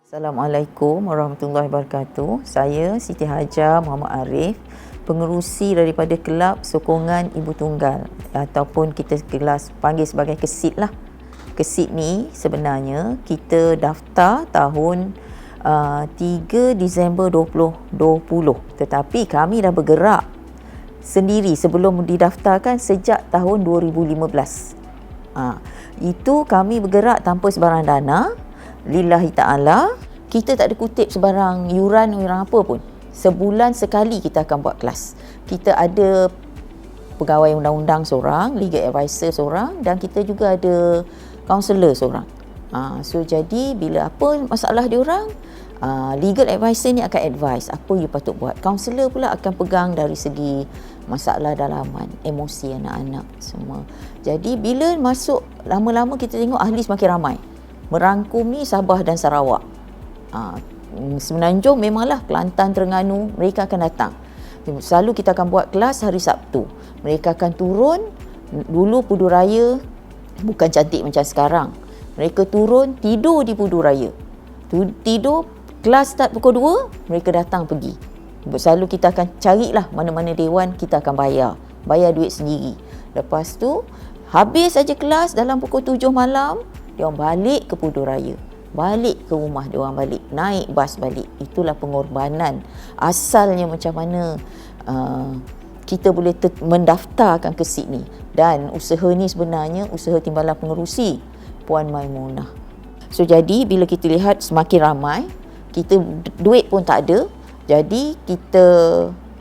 Assalamualaikum warahmatullahi wabarakatuh. Saya Siti Hajar Muhammad Arif, pengerusi daripada Kelab Sokongan Ibu Tunggal ataupun kita panggil sebagai KESIT lah. KESIT ni sebenarnya kita daftar tahun 3 Disember 2020, tetapi kami dah bergerak sendiri sebelum didaftarkan sejak tahun 2015. Itu kami bergerak tanpa sebarang dana. Lillahi ta'ala, kita tak ada kutip sebarang yuran apa pun. Sebulan sekali kita akan buat kelas. Kita ada pegawai undang-undang seorang, legal advisor seorang, dan kita juga ada kaunselor seorang. So jadi bila apa masalah diorang, legal advisor ni akan advise apa you patut buat. Kaunselor pula akan pegang dari segi masalah dalaman, emosi anak-anak semua. Jadi bila masuk, lama-lama kita tengok ahli semakin ramai, merangkumi Sabah dan Sarawak. Semenanjung memanglah, Kelantan, Terengganu, mereka akan datang. Selalu kita akan buat kelas hari Sabtu. Mereka akan turun. Dulu Pudu Raya bukan cantik macam sekarang. Mereka turun, tidur di Pudu Raya. Tidur, kelas start pukul 2, mereka datang pergi. Selalu kita akan carilah mana-mana dewan, kita akan bayar duit sendiri. Lepas tu habis saja kelas dalam pukul 7 malam, dia orang balik ke Pudu Raya, balik ke rumah dia orang, balik naik bas balik. Itulah pengorbanan asalnya macam mana kita boleh mendaftarkan KESIT ni. Dan usaha ni sebenarnya usaha Timbalan Pengerusi Puan Maimunah. So jadi bila kita lihat semakin ramai, kita duit pun tak ada, jadi kita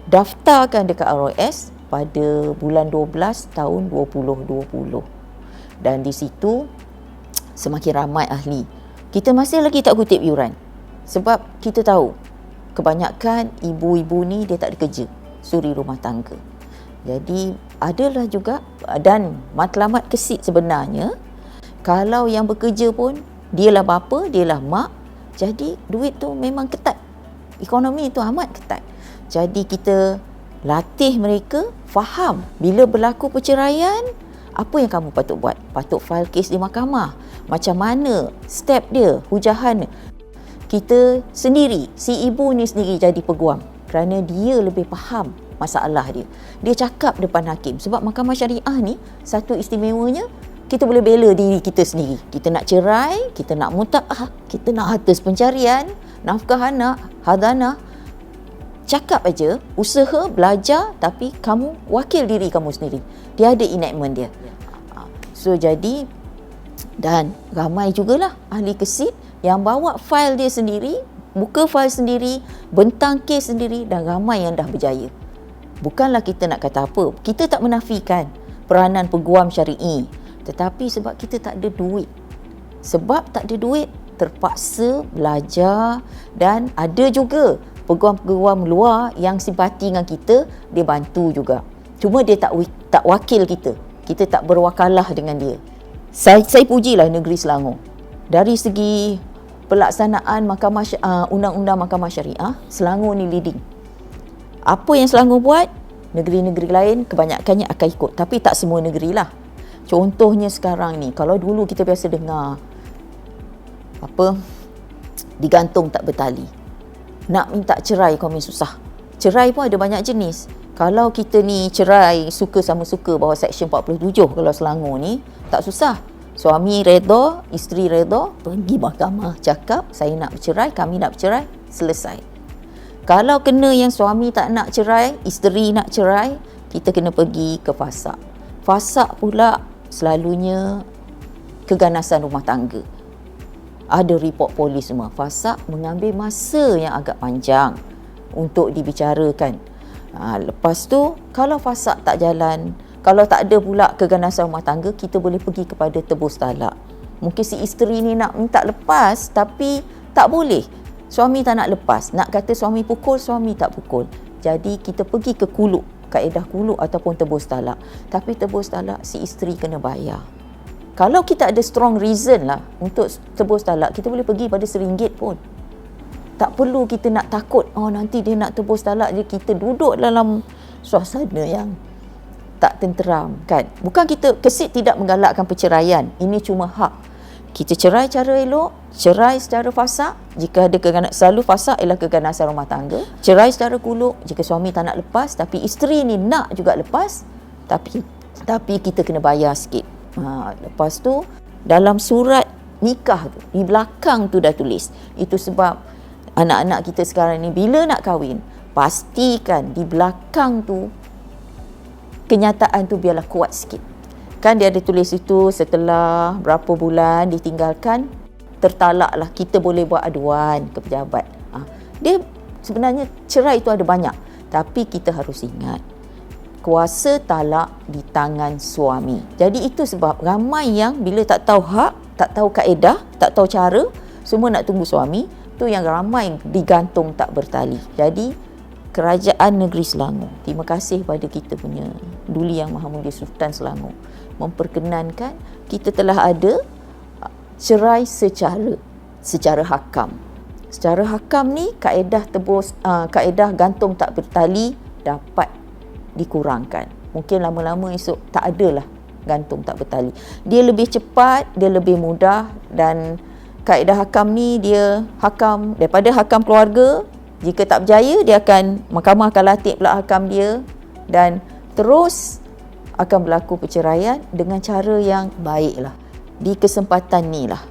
daftarkan dekat ROS pada bulan 12 tahun 2020. Dan di situ semakin ramai ahli. Kita masih lagi tak kutip yuran. Sebab kita tahu kebanyakan ibu-ibu ni dia tak ada kerja, suri rumah tangga. Jadi adalah juga, dan matlamat KESIT sebenarnya, kalau yang bekerja pun dialah bapa, dialah mak, jadi duit tu memang ketat. Ekonomi tu amat ketat. Jadi kita latih mereka faham bila berlaku perceraian, apa yang kamu patut buat? Patut file kes di mahkamah. Macam mana step dia, hujahan. Kita sendiri, si ibu ni sendiri jadi peguam kerana dia lebih faham masalah dia. Dia cakap depan hakim. Sebab mahkamah syariah ni satu istimewanya, kita boleh bela diri kita sendiri. Kita nak cerai, kita nak muta'ah, kita nak harta pencarian, nafkah anak, hadanah. Cakap aja, usaha, belajar, tapi kamu wakil diri kamu sendiri. Dia ada enactment dia. So jadi, dan ramai jugalah ahli KESIT yang bawa fail dia sendiri, buka fail sendiri, bentang kes sendiri, dan ramai yang dah berjaya. Bukanlah kita nak kata apa, kita tak menafikan peranan peguam syari'i, tetapi sebab kita tak ada duit. Sebab tak ada duit, terpaksa belajar. Dan ada juga peguam-peguam luar yang simpati dengan kita, dia bantu juga. Cuma dia tak wakil kita. Kita tak berwakalah dengan dia. Saya pujilah negeri Selangor. Dari segi pelaksanaan undang-undang mahkamah syariah, Selangor ni leading. Apa yang Selangor buat, negeri-negeri lain kebanyakannya akan ikut. Tapi tak semua negeri lah. Contohnya sekarang ni, kalau dulu kita biasa dengar digantung tak bertali. Nak minta cerai kau susah. Cerai pun ada banyak jenis. Kalau kita ni cerai suka sama suka bawah Seksyen 47, kalau Selangor ni tak susah. Suami redha, isteri redha, pergi mahkamah, cakap saya nak bercerai, kami nak bercerai, selesai. Kalau kena yang suami tak nak cerai, isteri nak cerai, kita kena pergi ke FASAK. FASAK pula selalunya keganasan rumah tangga. Ada report polis semua. FASAK mengambil masa yang agak panjang untuk dibicarakan. Lepas tu, kalau FASAK tak jalan, kalau tak ada pula keganasan rumah tangga, kita boleh pergi kepada tebus talak. Mungkin si isteri ni nak minta lepas, tapi tak boleh. Suami tak nak lepas. Nak kata suami pukul, suami tak pukul. Jadi kita pergi ke kuluk, kaedah kuluk ataupun tebus talak. Tapi tebus talak, si isteri kena bayar. Kalau kita ada strong reason lah untuk tebus talak, kita boleh pergi pada RM1 pun. Tak perlu kita nak takut, nanti dia nak tebus talak, je kita duduk dalam suasana yang tak tenteram, kan? Bukan kita, KESIT tidak menggalakkan perceraian. Ini cuma hak. Kita cerai cara elok, cerai secara fasakh jika ada selalu fasakh ialah keganasan rumah tangga. Cerai secara kuluk jika suami tak nak lepas tapi isteri ni nak juga lepas, tapi kita kena bayar sikit. Lepas tu dalam surat nikah tu di belakang tu dah tulis. Itu sebab anak-anak kita sekarang ni bila nak kahwin, pastikan di belakang tu kenyataan tu biarlah kuat sikit. Kan dia ada tulis itu setelah berapa bulan ditinggalkan, tertalaklah, kita boleh buat aduan ke pejabat. Dia sebenarnya cerai itu ada banyak, tapi kita harus ingat kuasa talak di tangan suami. Jadi itu sebab ramai yang bila tak tahu hak, tak tahu kaedah, tak tahu cara, semua nak tunggu suami, tu yang ramai digantung tak bertali. Jadi Kerajaan Negeri Selangor, terima kasih pada kita punya Duli Yang Maha Mulia Sultan Selangor, memperkenankan kita telah ada cerai secara hakam. Secara hakam ni kaedah kaedah gantung tak bertali dapat dikurangkan. Mungkin lama-lama esok tak adalah gantung tak bertali. Dia lebih cepat, dia lebih mudah, dan kaedah hakam ni dia hakam daripada hakam keluarga. Jika tak berjaya, dia akan mahkamah akan latih pula hakam dia, dan terus akan berlaku perceraian dengan cara yang baiklah. Di kesempatan ni lah,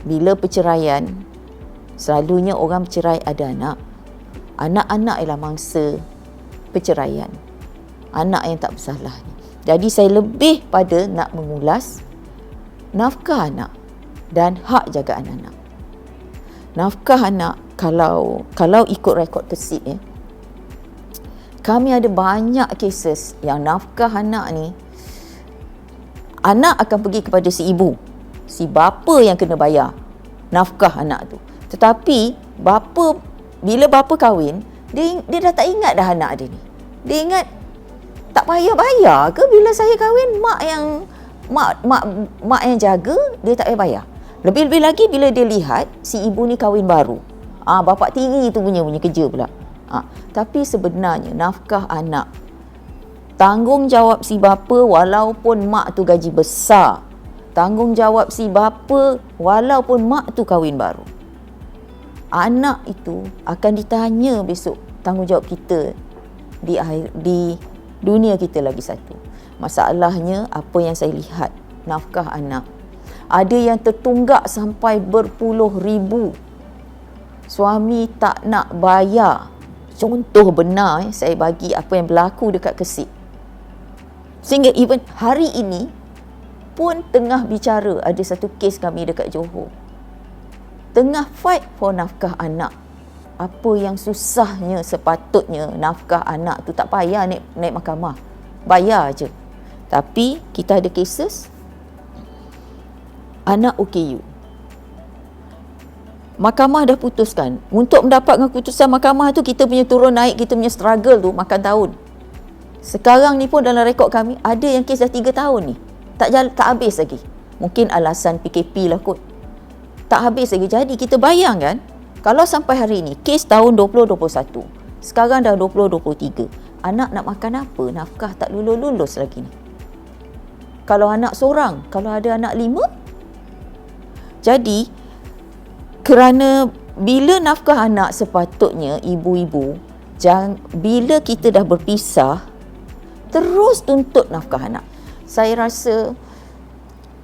bila perceraian, selalunya orang bercerai ada anak. Anak-anak ialah mangsa perceraian. Anak yang tak bersalah ni. Jadi saya lebih pada nak mengulas nafkah anak dan hak jagaan anak. Nafkah anak, kalau ikut rekod Kesit kami ada banyak kes yang nafkah anak ni, anak akan pergi kepada si ibu, si bapa yang kena bayar nafkah anak tu. Tetapi bila bapa kahwin, dia dah tak ingat dah anak dia ni. Dia ingat tak payah bayar ke bila saya kahwin, mak yang jaga, dia tak payah bayar. Lebih-lebih lagi bila dia lihat si ibu ni kahwin baru. Bapak tiri tu punya kerja pula. Tapi sebenarnya nafkah anak, tanggungjawab si bapa walaupun mak tu gaji besar. Tanggungjawab si bapa walaupun mak tu kahwin baru. Anak itu akan ditanya besok tanggungjawab kita di dunia kita lagi satu. Masalahnya apa yang saya lihat, nafkah anak ada yang tertunggak sampai berpuluh ribu. Suami tak nak bayar. Contoh benar saya bagi apa yang berlaku dekat Kesit. Sehingga even hari ini pun tengah bicara, ada satu kes kami dekat Johor. Tengah fight for nafkah anak. Apa yang susahnya sepatutnya nafkah anak tu tak payah naik mahkamah. Bayar je. Tapi kita ada cases anak OKU. Mahkamah dah putuskan. Untuk mendapatkan keputusan mahkamah tu, kita punya turun naik, kita punya struggle tu makan tahun. Sekarang ni pun dalam rekod kami, ada yang kes dah 3 tahun ni. Tak habis lagi. Mungkin alasan PKP lah kot. Tak habis lagi. Jadi kita bayangkan, kalau sampai hari ni, kes tahun 2021, sekarang dah 2023, anak nak makan apa? Nafkah tak lulus-lulus lagi ni. Kalau anak seorang, kalau ada anak 5, jadi kerana bila nafkah anak sepatutnya ibu-ibu, bila kita dah berpisah, terus tuntut nafkah anak. Saya rasa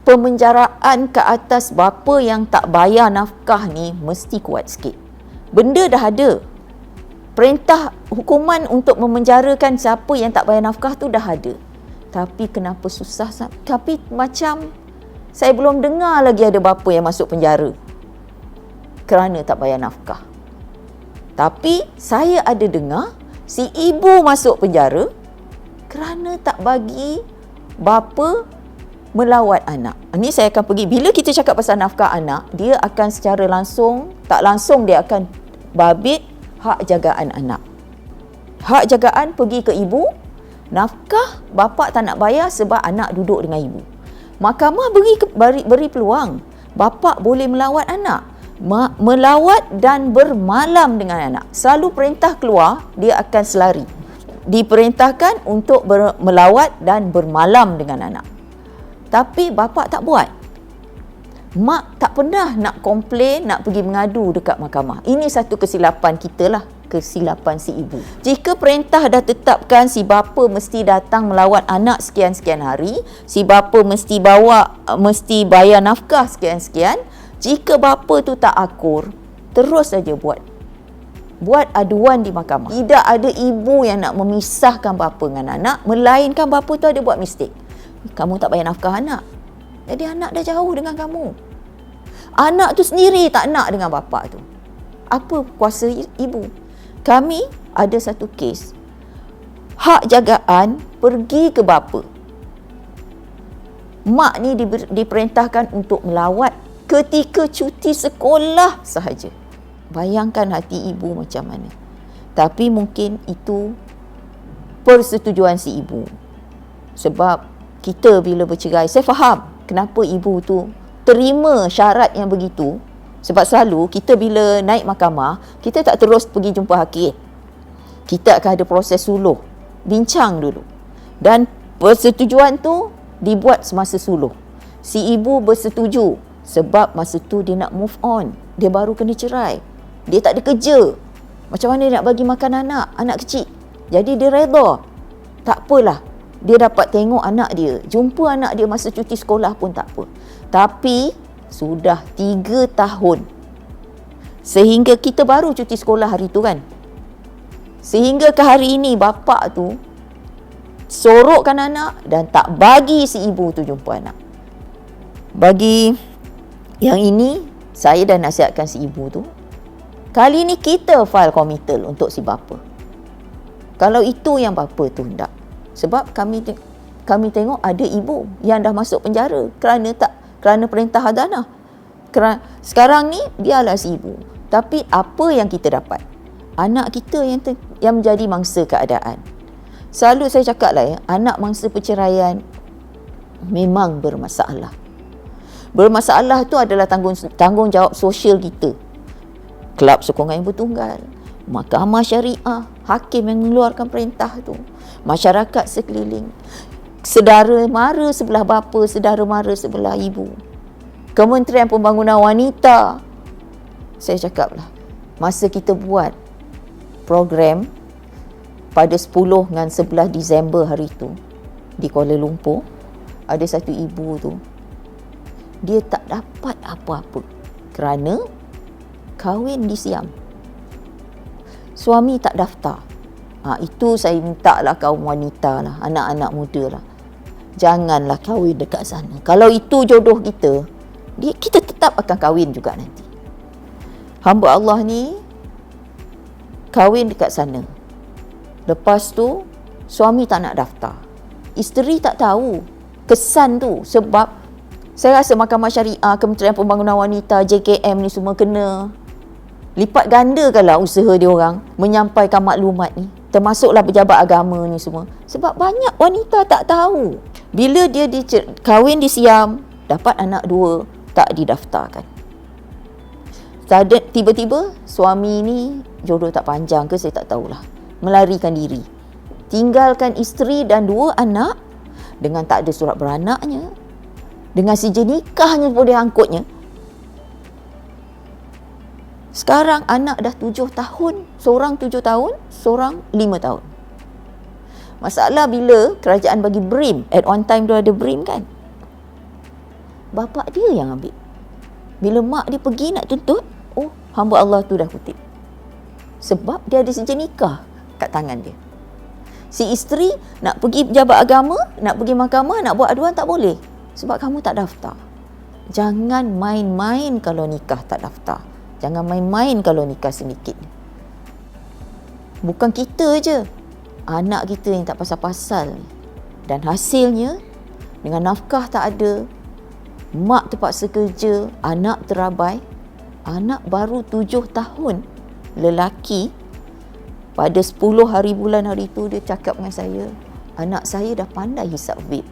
pemenjaraan ke atas bapa yang tak bayar nafkah ni mesti kuat sikit. Benda dah ada. Perintah hukuman untuk memenjarakan siapa yang tak bayar nafkah tu dah ada. Tapi kenapa susah? Tapi macam saya belum dengar lagi ada bapa yang masuk penjara kerana tak bayar nafkah. Tapi saya ada dengar si ibu masuk penjara kerana tak bagi bapa melawat anak. Ini saya akan pergi, bila kita cakap pasal nafkah anak, dia akan secara langsung, tak langsung dia akan babit hak jagaan anak. Hak jagaan pergi ke ibu, nafkah bapa tak nak bayar sebab anak duduk dengan ibu. Mahkamah beri peluang bapa boleh melawat anak, melawat dan bermalam dengan anak. Selalu perintah keluar, dia akan selari. Diperintahkan untuk melawat dan bermalam dengan anak. Tapi bapa tak buat. Mak tak pernah nak komplain, nak pergi mengadu dekat mahkamah. Ini satu kesilapan kita lah, kesilapan si ibu. Jika perintah dah tetapkan si bapa mesti datang melawat anak sekian-sekian hari, si bapa mesti bayar nafkah sekian-sekian, jika bapa tu tak akur, terus saja buat aduan di mahkamah. Tidak ada ibu yang nak memisahkan bapa dengan anak, melainkan bapa tu ada buat mistik. Kamu tak bayar nafkah anak, jadi anak dah jauh dengan kamu. Anak tu sendiri tak nak dengan bapa tu. Apa kuasa ibu? Kami ada satu kes, hak jagaan pergi ke bapa. Mak ni diperintahkan untuk melawat ketika cuti sekolah sahaja. Bayangkan hati ibu macam mana. Tapi mungkin itu persetujuan si ibu. Sebab kita bila bercerai, saya faham kenapa ibu tu terima syarat yang begitu. Sebab selalu kita bila naik mahkamah, kita tak terus pergi jumpa hakim. Kita akan ada proses suluh, bincang dulu. Dan persetujuan tu dibuat semasa suluh. Si ibu bersetuju sebab masa tu dia nak move on. Dia baru kena cerai. Dia tak ada kerja. Macam mana dia nak bagi makan anak kecil. Jadi dia reda. Tak apalah. Dia dapat tengok anak dia, jumpa anak dia masa cuti sekolah pun tak apa. Tapi sudah 3 tahun sehingga kita baru cuti sekolah hari tu kan. Sehingga ke hari ini bapa tu sorokkan anak dan tak bagi si ibu tu jumpa anak. Bagi yang ini, saya dah nasihatkan si ibu tu, kali ni kita file komitel untuk si bapa. Kalau itu yang bapa tu hendak. Sebab kami tengok ada ibu yang dah masuk penjara kerana perintah hadanah. Sekarang ni biarlah si ibu. Tapi apa yang kita dapat? Anak kita yang menjadi mangsa keadaan. Selalu saya cakap lah ya, anak mangsa perceraian memang bermasalah. Bermasalah tu adalah tanggungjawab sosial kita. Kelab sokongan ibu tunggal, mahkamah syariah, hakim yang mengeluarkan perintah tu, masyarakat sekeliling, saudara mara sebelah bapa, saudara mara sebelah ibu, Kementerian Pembangunan Wanita. Saya cakaplah, masa kita buat program pada 10 dengan 11 Disember hari tu di Kuala Lumpur, ada satu ibu tu, dia tak dapat apa-apa kerana kahwin disiam. Suami tak daftar. Itu saya minta lah kaum wanita lah, anak-anak muda lah, janganlah kahwin dekat sana. Kalau itu jodoh kita, kita tetap akan kahwin juga nanti. Hamba Allah ni kahwin dekat sana. Lepas tu suami tak nak daftar. Isteri tak tahu kesan tu. Sebab saya rasa Mahkamah Syariah, Kementerian Pembangunan Wanita, JKM ni semua kena lipat ganda kalau usaha dia orang menyampaikan maklumat ni. Termasuklah pejabat agama ni semua. Sebab banyak wanita tak tahu. Bila dia kahwin disiam, dapat anak 2, tak didaftarkan. Tiba-tiba suami ni jodoh tak panjang ke saya tak tahulah, melarikan diri. Tinggalkan isteri dan 2 anak dengan tak ada surat beranaknya, dengan sijil nikahnya boleh angkutnya. Sekarang anak dah 7 tahun, seorang 7 tahun, seorang 5 tahun. Masalah bila kerajaan bagi BRIM, at one time tu ada BRIM kan, bapa dia yang ambil. Bila mak dia pergi nak tuntut, hamba Allah tu dah kutip. Sebab dia ada sijil nikah kat tangan dia. Si isteri nak pergi pejabat agama, nak pergi mahkamah, nak buat aduan tak boleh. Sebab kamu tak daftar. Jangan main-main kalau nikah tak daftar. Jangan main-main kalau nikah sedikit. Bukan kita je, anak kita yang tak pasal-pasal. Dan hasilnya, dengan nafkah tak ada, mak terpaksa kerja, anak terabai. Anak baru 7 tahun, lelaki. Pada 10 hari bulan hari tu dia cakap dengan saya, anak saya dah pandai hisap vape.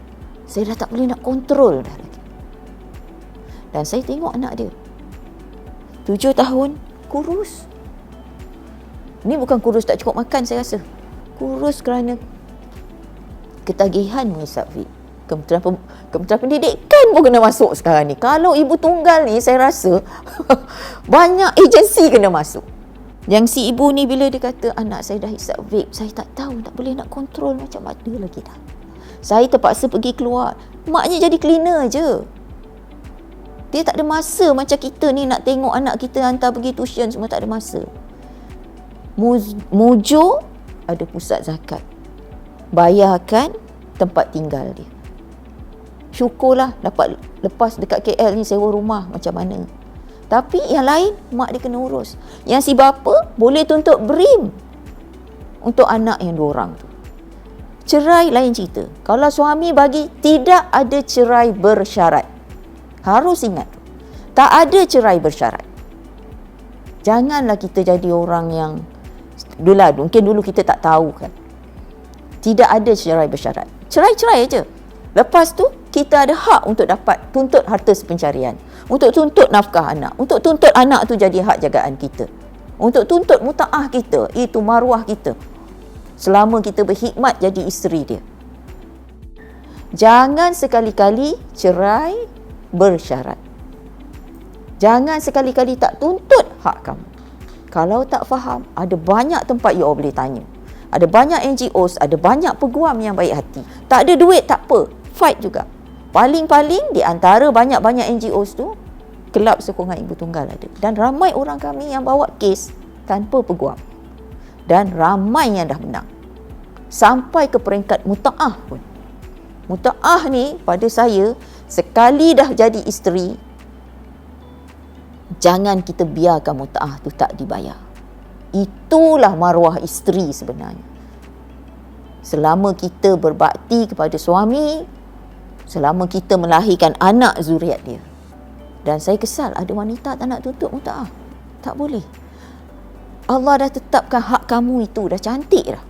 Saya dah tak boleh nak kontrol dah lagi. Dan saya tengok anak dia 7 tahun, kurus. Ni bukan kurus tak cukup makan saya rasa. Kurus kerana ketagihan menghisap vape. Kementerian Pendidikan agen pun kena masuk sekarang ni. Kalau ibu tunggal ni, saya rasa banyak agensi kena masuk. Yang si ibu ni bila dia kata, anak saya dah hisap vape, saya tak tahu, tak boleh nak kontrol macam mana lagi dah. Saya terpaksa pergi keluar. Maknya jadi cleaner je. Dia tak ada masa macam kita ni nak tengok anak kita hantar pergi tuition, semua tak ada masa. Mojo ada pusat zakat. Bayarkan tempat tinggal dia. Syukurlah dapat lepas dekat KL ni sewa rumah macam mana. Tapi yang lain mak dia kena urus. Yang si bapa boleh tuntut BRIM untuk anak yang 2 orang tu. Cerai lain cerita. Kalau suami bagi, tidak ada cerai bersyarat. Harus ingat. Tak ada cerai bersyarat. Janganlah kita jadi orang yang mungkin dulu kita tak tahu kan. Tidak ada cerai bersyarat. Cerai-cerai aja. Lepas tu kita ada hak untuk dapat tuntut harta sepencarian, untuk tuntut nafkah anak, untuk tuntut anak tu jadi hak jagaan kita, untuk tuntut mutaah kita, itu maruah kita selama kita berkhidmat jadi isteri dia. Jangan sekali-kali cerai bersyarat. Jangan sekali-kali tak tuntut hak kamu. Kalau tak faham, ada banyak tempat you all boleh tanya. Ada banyak NGOs, ada banyak peguam yang baik hati. Tak ada duit, tak apa, fight juga. Paling-paling di antara banyak-banyak NGOs tu, Kelab Sokongan Ibu Tunggal ada. Dan ramai orang kami yang bawa kes tanpa peguam. Dan ramai yang dah menang. Sampai ke peringkat mutaah pun. Mutaah ni pada saya, sekali dah jadi isteri, jangan kita biarkan mutaah tu tak dibayar. Itulah maruah isteri sebenarnya. Selama kita berbakti kepada suami, selama kita melahirkan anak zuriat dia. Dan saya kesal ada wanita tak nak tuntut mutaah. Tak boleh. Allah dah tetapkan hak kamu itu, dah cantik dah.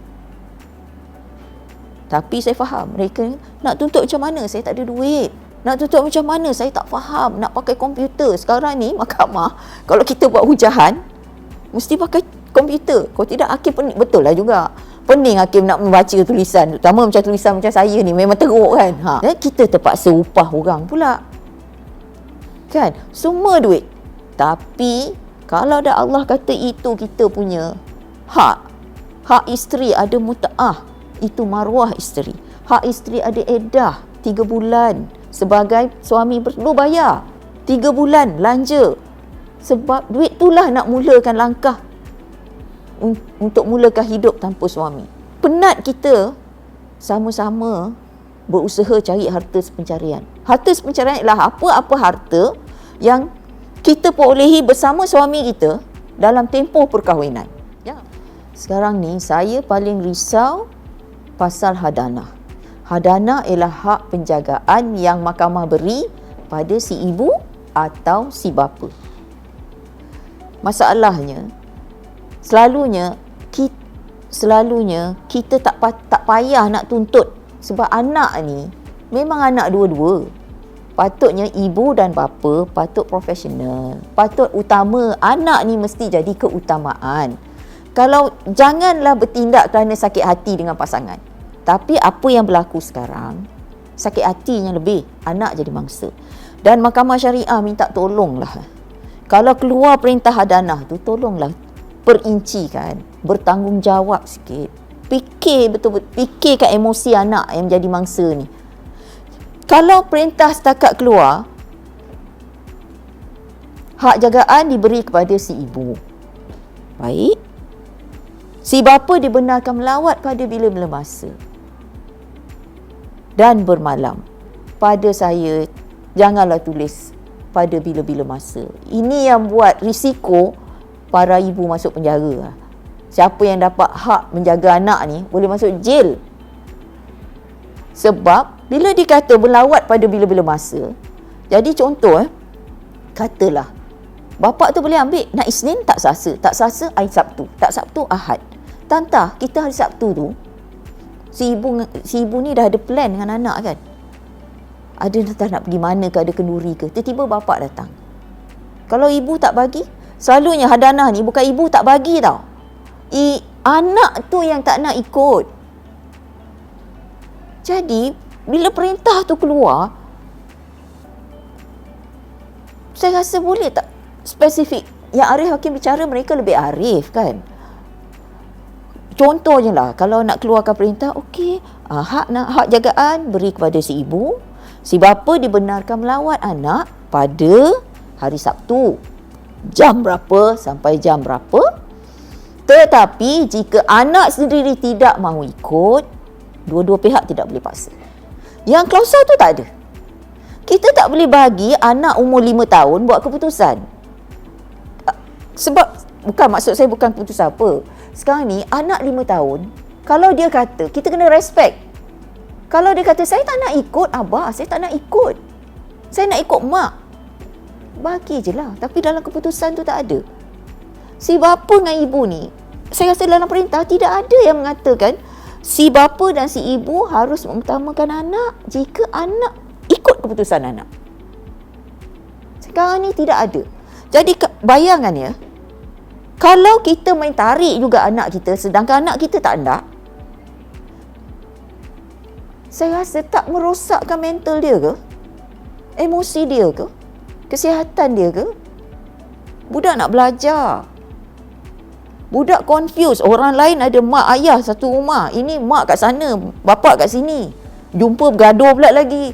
Tapi saya faham mereka nak tuntut macam mana, saya tak ada duit. Nak tuntut macam mana, saya tak faham. Nak pakai komputer. Sekarang ni mahkamah, kalau kita buat hujahan, mesti pakai komputer. Kalau tidak, hakim pening. Betul lah juga. Pening hakim nak membaca tulisan. Terutama macam tulisan macam saya ni, memang teruk kan. Dan kita terpaksa upah orang pula. Kan? Semua duit. Tapi, kalau dah Allah kata itu kita punya hak. Hak isteri ada mutaah. Itu maruah isteri. Hak isteri ada edah 3 bulan. Sebagai suami perlu bayar 3 bulan belanja. Sebab duit itulah nak mulakan langkah untuk mulakan hidup tanpa suami. Penat kita sama-sama berusaha cari harta sepencarian. Harta sepencarian ialah apa-apa harta yang kita perolehi bersama suami kita dalam tempoh perkahwinan. Ya. Sekarang ni saya paling risau pasal hadanah. Hadanah ialah hak penjagaan yang mahkamah beri pada si ibu atau si bapa. Masalahnya, selalunya kita tak payah nak tuntut sebab anak ni memang anak dua-dua. Patutnya ibu dan bapa patut profesional. Patut utama anak ni mesti jadi keutamaan. Kalau janganlah bertindak kerana sakit hati dengan pasangan. Tapi apa yang berlaku sekarang, sakit hatinya lebih, anak jadi mangsa. Dan Mahkamah Syariah minta tolonglah. Kalau keluar perintah hadanah tu, tolonglah perincikan, bertanggungjawab sikit. Fikir betul-betul, fikirkan emosi anak yang jadi mangsa ni. Kalau perintah setakat keluar, hak jagaan diberi kepada si ibu. Baik. Si bapa dibenarkan melawat pada bila-bila masa. Dan bermalam. Pada saya, janganlah tulis pada bila-bila masa. Ini yang buat risiko para ibu masuk penjara. Siapa yang dapat hak menjaga anak ni boleh masuk jail. Sebab bila dikata berlawat pada bila-bila masa, jadi contoh katalah bapa tu boleh ambil nak Isnin tak Selasa, tak Selasa hari Sabtu, tak Sabtu Ahad. Tantah kita hari Sabtu tu si ibu ni dah ada plan dengan anak kan. Ada tak nak pergi mana ke, ada kenduri ke, tiba-tiba bapa datang. Kalau ibu tak bagi, selalunya hadanah ni bukan ibu tak bagi tau. Anak tu yang tak nak ikut. Jadi bila perintah tu keluar, Saya rasa boleh tak spesifik. Yang Arif Hakim bicara, mereka lebih arif kan. Contohnya lah, kalau nak keluarkan perintah, okey, hak jagaan beri kepada si ibu. Si bapa dibenarkan melawat anak pada hari Sabtu. Jam berapa sampai jam berapa. Tetapi jika anak sendiri tidak mahu ikut, dua-dua pihak tidak boleh paksa. Yang klausul tu tak ada. Kita tak boleh bagi anak umur 5 tahun buat keputusan. Sebab, maksud saya bukan keputusan apa. Sekarang ni, anak 5 tahun, kalau dia kata, kita kena respect. Kalau dia kata, saya tak nak ikut abah, saya tak nak ikut. Saya nak ikut mak. Bagi je lah. Tapi dalam keputusan tu tak ada. Si bapa dengan ibu ni, saya rasa dalam perintah tidak ada yang mengatakan si bapa dan si ibu harus mengutamakan anak jika anak ikut keputusan anak. Sekarang ni tidak ada. Jadi bayangkan ya, kalau kita main tarik juga anak kita sedangkan anak kita tak nak, saya rasa tak merosakkan mental dia ke? Emosi dia ke? Kesihatan dia ke? Budak nak belajar. Budak confused. Orang lain ada mak ayah satu rumah. Ini mak kat sana, bapak kat sini. Jumpa bergaduh pula lagi.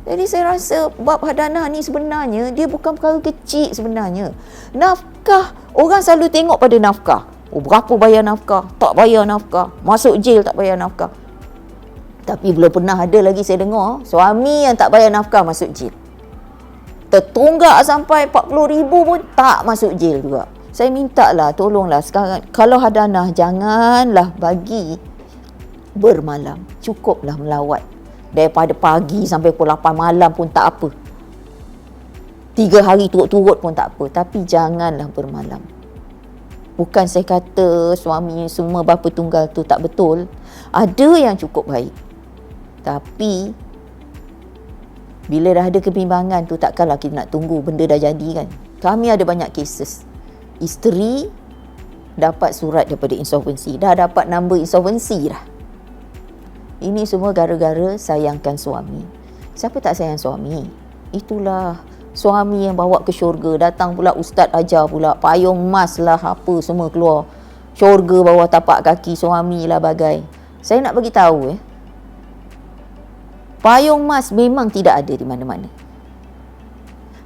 Jadi saya rasa bab hadanah ni sebenarnya dia bukan perkara kecil sebenarnya. Nafkah, orang selalu tengok pada nafkah. Oh, berapa bayar nafkah? Tak bayar nafkah. Masuk jail tak bayar nafkah. Tapi belum pernah ada lagi saya dengar suami yang tak bayar nafkah masuk jail. Tertunggak sampai 40,000 pun tak masuk jail juga. Saya minta lah, tolonglah sekarang kalau hadanah janganlah bagi bermalam. Cukuplah melawat. Daripada pagi sampai pukul 8 malam pun tak apa. 3 hari turut-turut pun tak apa. Tapi janganlah bermalam. Bukan saya kata suami semua bapa tunggal tu tak betul. Ada yang cukup baik. Tapi bila dah ada kebimbangan tu, takkanlah kita nak tunggu benda dah jadi kan. Kami ada banyak cases. Isteri dapat surat daripada insolvency. Dah dapat number insolvency dah. Ini semua gara-gara sayangkan suami. Siapa tak sayang suami? Itulah suami yang bawa ke syurga. Datang pula ustaz ajar pula. Payung emas lah apa semua keluar. Syurga bawah tapak kaki suami lah bagai. Saya nak bagi tahu payung emas memang tidak ada di mana-mana.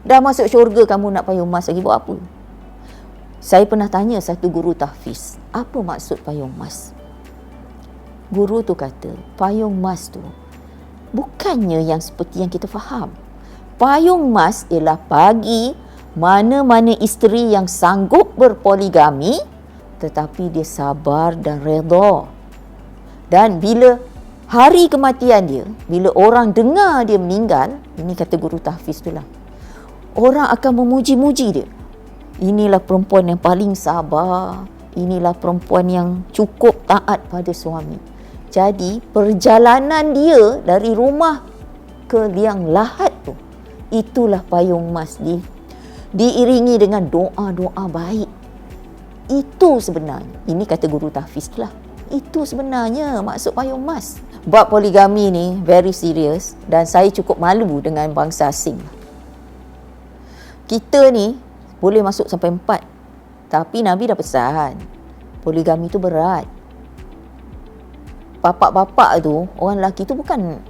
Dah masuk syurga kamu nak payung emas lagi buat apa? Saya pernah tanya satu guru tahfiz, apa maksud payung emas? Guru tu kata, payung emas tu bukannya yang seperti yang kita faham. Payung emas ialah bagi mana-mana isteri yang sanggup berpoligami tetapi dia sabar dan redha. Dan bila hari kematian dia, bila orang dengar dia meninggal, ini kata guru tahfiz tu lah, orang akan memuji-muji dia. Inilah perempuan yang paling sabar. Inilah perempuan yang cukup taat pada suami. Jadi perjalanan dia dari rumah ke liang lahat tu, itulah payung emas diiringi dengan doa-doa baik. Itu sebenarnya, ini kata guru tahfiz lah, itu sebenarnya maksud payung emas. Bab poligami ni very serious dan saya cukup malu dengan bangsa asing. Kita ni boleh masuk sampai 4. Tapi Nabi dah pesan, poligami tu berat. Bapak-bapak tu, orang lelaki tu bukan,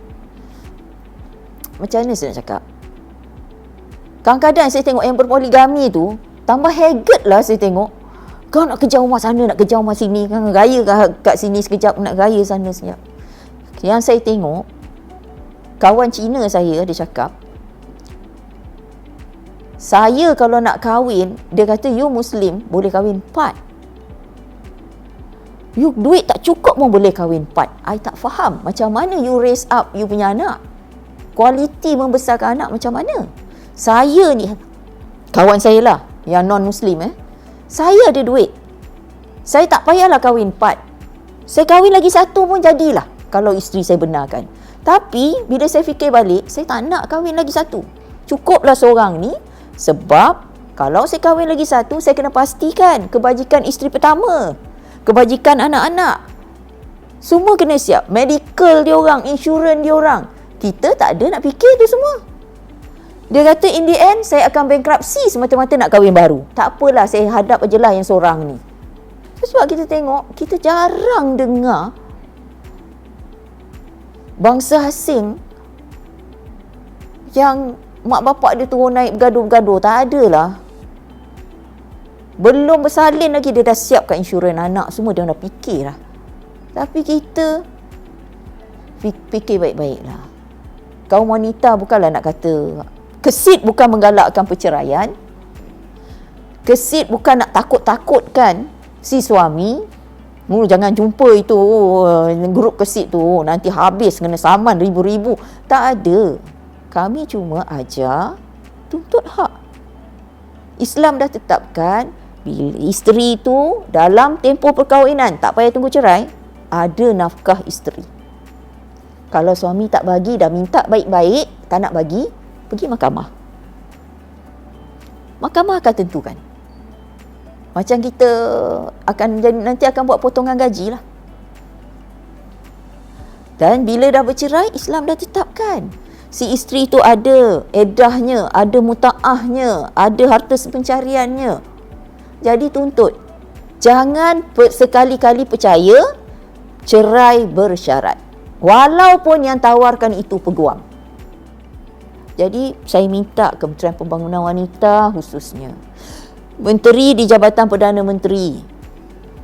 macam mana saya nak cakap, kadang-kadang saya tengok yang berpoligami tu tambah heget lah saya tengok. Kau nak kejar rumah sana, nak kejar rumah sini, kan raya kat sini sekejap, nak raya sana sekejap. Yang saya tengok, kawan Cina saya dia cakap, saya kalau nak kahwin, dia kata you Muslim boleh kahwin 4. You duit tak cukup pun boleh kahwin 4. I tak faham macam mana you raise up you punya anak. Kualiti membesarkan anak macam mana? Saya ni, kawan saya lah yang non-Muslim saya ada duit. Saya tak payahlah kahwin 4. Saya kahwin lagi 1 pun jadilah kalau isteri saya benarkan. Tapi bila saya fikir balik, saya tak nak kahwin lagi 1. Cukuplah seorang ni. Sebab kalau saya kahwin lagi 1, saya kena pastikan kebajikan isteri pertama, kebajikan anak-anak, semua kena siap. Medical dia orang, insurans dia orang. Kita tak ada nak fikir tu semua. Dia kata in the end saya akan bankruptcy semata-mata nak kahwin baru. Tak apalah, saya hadap aje lah yang seorang ni. Sebab kita tengok, kita jarang dengar bangsa asing yang mak bapak dia turun naik bergaduh-bergaduh. Tak ada lah. Belum bersalin lagi dia dah siapkan insurans anak semua, dia dah fikir lah. Tapi kita fikir baik-baik lah. Kaum wanita bukanlah nak kata, kesit bukan menggalakkan perceraian. Kesit bukan nak takut-takutkan si suami. Jangan jumpa itu grup kesit tu, nanti habis kena saman ribu-ribu. Tak ada. Kami cuma ajar tuntut hak. Islam dah tetapkan bila isteri tu dalam tempoh perkahwinan, tak payah tunggu cerai, ada nafkah isteri. Kalau suami tak bagi, dah minta baik-baik, tak nak bagi, pergi mahkamah. Mahkamah akan tentukan. Macam kita nanti akan buat potongan gaji lah. Dan bila dah bercerai, Islam dah tetapkan si isteri tu ada eddahnya, ada mutaahnya, ada harta pencariannya. Jadi tuntut, jangan sekali-kali percaya cerai bersyarat, walaupun yang tawarkan itu peguam. Jadi saya minta Kementerian Pembangunan Wanita khususnya, Menteri di Jabatan Perdana Menteri,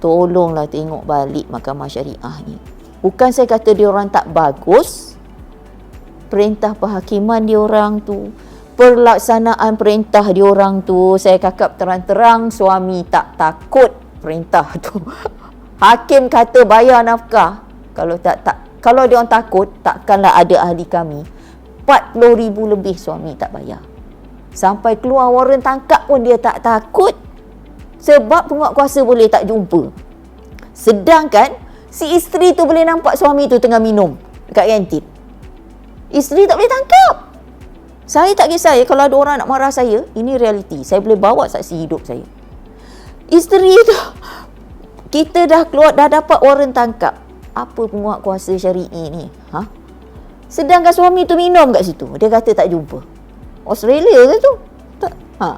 tolonglah tengok balik Mahkamah Syariah ni. Bukan saya kata dia orang tak bagus, perintah perhakiman dia orang tu, pelaksanaan perintah dia orang tu, saya cakap terang-terang, suami tak takut perintah tu. Hakim kata bayar nafkah. Kalau dia orang takut, takkanlah ada ahli kami 40,000 lebih suami tak bayar. Sampai keluar waran tangkap pun dia tak takut, sebab penguatkuasa boleh tak jumpa. Sedangkan si isteri tu boleh nampak suami tu tengah minum dekat kantin. Isteri tak boleh tangkap. Saya tak kisah kalau ada orang nak marah saya, ini realiti. Saya boleh bawa saksi hidup saya. Isteri tu, kita dah keluar, dah dapat waran tangkap. Apa penguatkuasa syari'i ni? Sedangkan suami tu minum kat situ. Dia kata tak jumpa. Australia ke tu? Tak.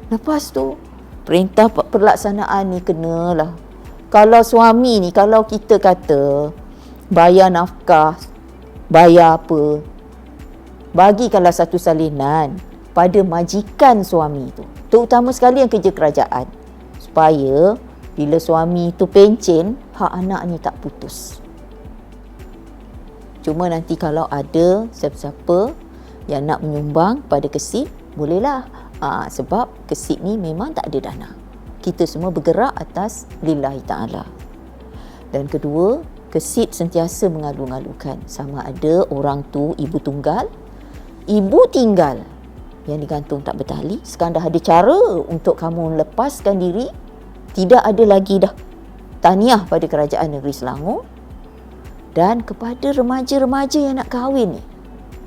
Lepas tu, perintah pelaksanaan ni kenalah. Kalau suami ni, kalau kita kata bayar nafkah, bayar apa, bagikanlah satu salinan pada majikan suami tu, terutama sekali yang kerja kerajaan, supaya bila suami tu pencen, hak anak ni tak putus. Cuma nanti kalau ada siapa-siapa yang nak menyumbang pada kesit, bolehlah. Sebab kesit ni memang tak ada dana. Kita semua bergerak atas lillahi ta'ala. Dan kedua, kesit sentiasa mengalu-alukan. Sama ada orang tu ibu tunggal, ibu tinggal yang digantung tak bertali. Sekarang dah ada cara untuk kamu lepaskan diri. Tidak ada lagi dah tahniah pada Kerajaan Negeri Selangor. Dan kepada remaja-remaja yang nak kahwin ni,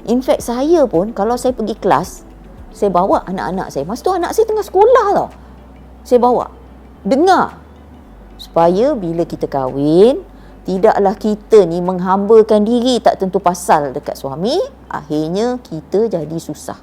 in fact saya pun kalau saya pergi kelas, saya bawa anak-anak saya. Masa tu anak saya tengah sekolah tau. Saya bawa, dengar, supaya bila kita kahwin, tidaklah kita ni menghambakan diri tak tentu pasal dekat suami, akhirnya kita jadi susah.